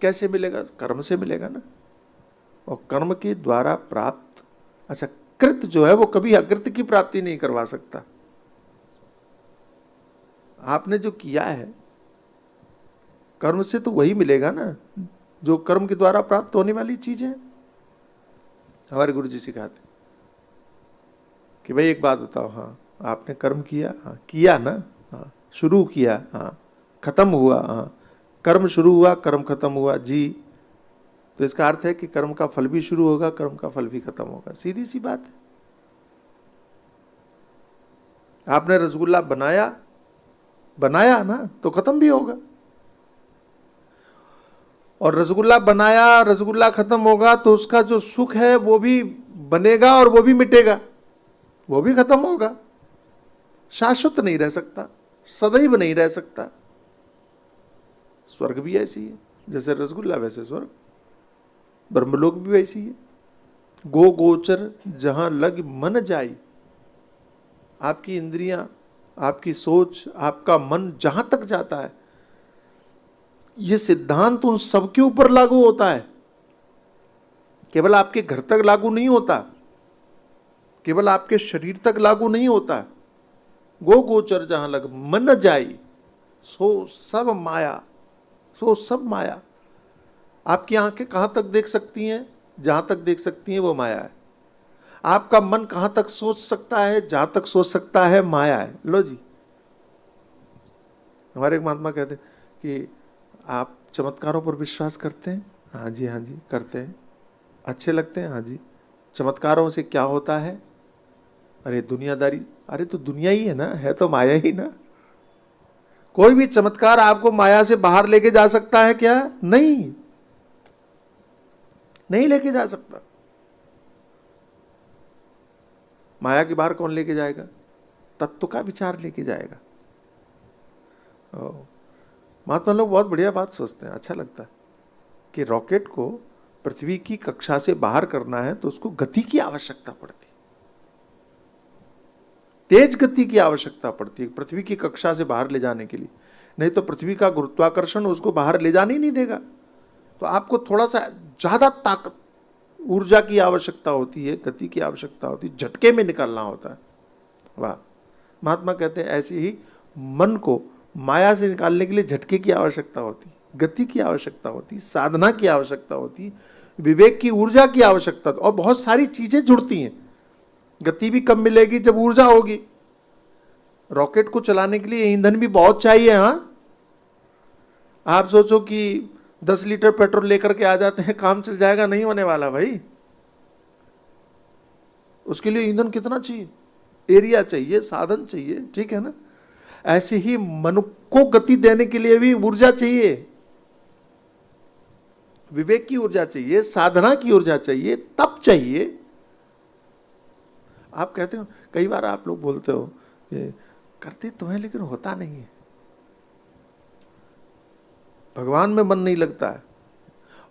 कैसे मिलेगा? कर्म से मिलेगा ना। और कर्म के द्वारा प्राप्त, अच्छा, कृत जो है वो कभी अकृत की प्राप्ति नहीं करवा सकता। आपने जो किया है कर्म से तो वही मिलेगा ना जो कर्म के द्वारा प्राप्त होने वाली चीज है। हमारे गुरु जी सिखाते कि भाई एक बात बताओ, हाँ आपने कर्म किया, हाँ किया ना, हाँ शुरू किया, हाँ खत्म हुआ, हाँ कर्म शुरू हुआ कर्म खत्म हुआ जी। तो इसका अर्थ है कि कर्म का फल भी शुरू होगा, कर्म का फल भी खत्म होगा। सीधी सी बात है। आपने रसगुल्ला बनाया, बनाया ना तो खत्म भी होगा। और रसगुल्ला बनाया, रसगुल्ला खत्म होगा तो उसका जो सुख है वो भी बनेगा और वो भी मिटेगा, वो भी खत्म होगा। शाश्वत नहीं रह सकता, सदैव नहीं रह सकता। स्वर्ग भी ऐसी है, जैसे रसगुल्ला वैसे स्वर्ग, ब्रह्मलोक भी वैसी है। गो गोचर जहां लग मन जाई। आपकी इंद्रियां, आपकी सोच, आपका मन जहां तक जाता है, यह सिद्धांत उन सबके ऊपर लागू होता है। केवल आपके घर तक लागू नहीं होता, केवल आपके शरीर तक लागू नहीं होता। गो गोचर जहां लग मन जाई, सो सब माया, सो सब माया। आपकी आंखें कहां तक देख सकती हैं? जहां तक देख सकती हैं वो माया है। आपका मन कहां तक सोच सकता है? जहां तक सोच सकता है माया है। लो जी, हमारे एक महात्मा कहते हैं कि आप चमत्कारों पर विश्वास करते हैं? हाँ जी, हाँ जी करते हैं। अच्छे लगते हैं? हाँ जी। चमत्कारों से क्या होता है? अरे दुनियादारी। अरे तो दुनिया ही है ना, है तो माया ही ना। कोई भी चमत्कार आपको माया से बाहर लेके जा सकता है क्या? नहीं, नहीं लेके जा सकता। माया के बाहर कौन लेके जाएगा? तत्व का विचार लेके जाएगा। महात्मा लोग बहुत बढ़िया बात सोचते हैं, अच्छा लगता है कि रॉकेट को पृथ्वी की कक्षा से बाहर करना है तो उसको गति की आवश्यकता पड़ती है, तेज गति की आवश्यकता पड़ती है पृथ्वी की कक्षा से बाहर ले जाने के लिए। नहीं तो पृथ्वी का गुरुत्वाकर्षण उसको बाहर ले जाने ही नहीं देगा। तो आपको थोड़ा सा ज्यादा ताकत, ऊर्जा की आवश्यकता होती है, गति की आवश्यकता होती है, झटके में निकलना होता है। वाह। महात्मा कहते हैं ऐसे ही मन को माया से निकालने के लिए झटके की आवश्यकता होती, गति की आवश्यकता होती, साधना की आवश्यकता होती, विवेक की, ऊर्जा की आवश्यकता, और बहुत सारी चीजें जुड़ती हैं। गति भी कब मिलेगी? जब ऊर्जा होगी। रॉकेट को चलाने के लिए ईंधन भी बहुत चाहिए। हाँ, आप सोचो कि 10 लीटर पेट्रोल लेकर के आ जाते हैं, काम चल जाएगा? नहीं होने वाला भाई। उसके लिए ईंधन कितना चाहिए? एरिया चाहिए, साधन चाहिए, ठीक है ना। ऐसे ही मन को गति देने के लिए भी ऊर्जा चाहिए, विवेक की ऊर्जा चाहिए, साधना की ऊर्जा चाहिए, तप चाहिए। आप कहते हो, कई बार आप लोग बोलते हो कि करते तो है लेकिन होता नहीं है, भगवान में मन नहीं लगता है,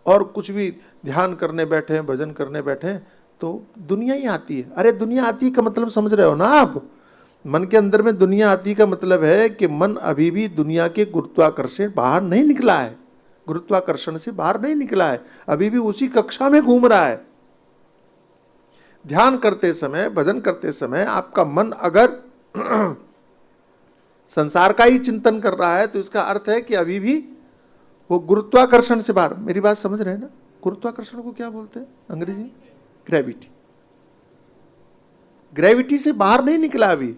और कुछ भी ध्यान करने बैठे हैं, भजन करने बैठे हैं तो दुनिया ही आती है। अरे दुनिया आती का मतलब समझ रहे हो ना आप? मन के अंदर में दुनिया आती का मतलब है कि मन अभी भी दुनिया के गुरुत्वाकर्षण बाहर नहीं निकला है, गुरुत्वाकर्षण से बाहर नहीं निकला है, अभी भी उसी कक्षा में घूम रहा है। ध्यान करते समय, भजन करते समय आपका मन अगर संसार का ही चिंतन कर रहा है तो इसका अर्थ है कि अभी भी वो गुरुत्वाकर्षण से बाहर। मेरी बात समझ रहे हैं ना? गुरुत्वाकर्षण को क्या बोलते हैं अंग्रेजी में? ग्रेविटी। ग्रेविटी से बाहर नहीं निकला, अभी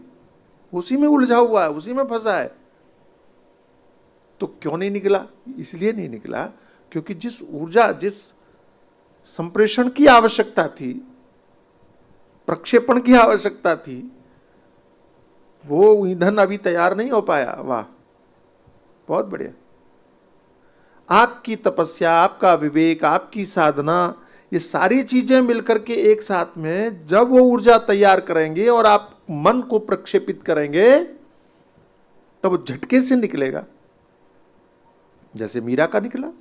उसी में उलझा हुआ है, उसी में फंसा है। तो क्यों नहीं निकला? इसलिए नहीं निकला क्योंकि जिस ऊर्जा, जिस संप्रेषण की आवश्यकता थी, प्रक्षेपण की आवश्यकता थी, वो ईंधन अभी तैयार नहीं हो पाया। वाह, बहुत बढ़िया। आपकी तपस्या, आपका विवेक, आपकी साधना, ये सारी चीजें मिलकर के एक साथ में जब वो ऊर्जा तैयार करेंगे और आप मन को प्रक्षेपित करेंगे तब वो झटके से निकलेगा, जैसे मीरा का निकला।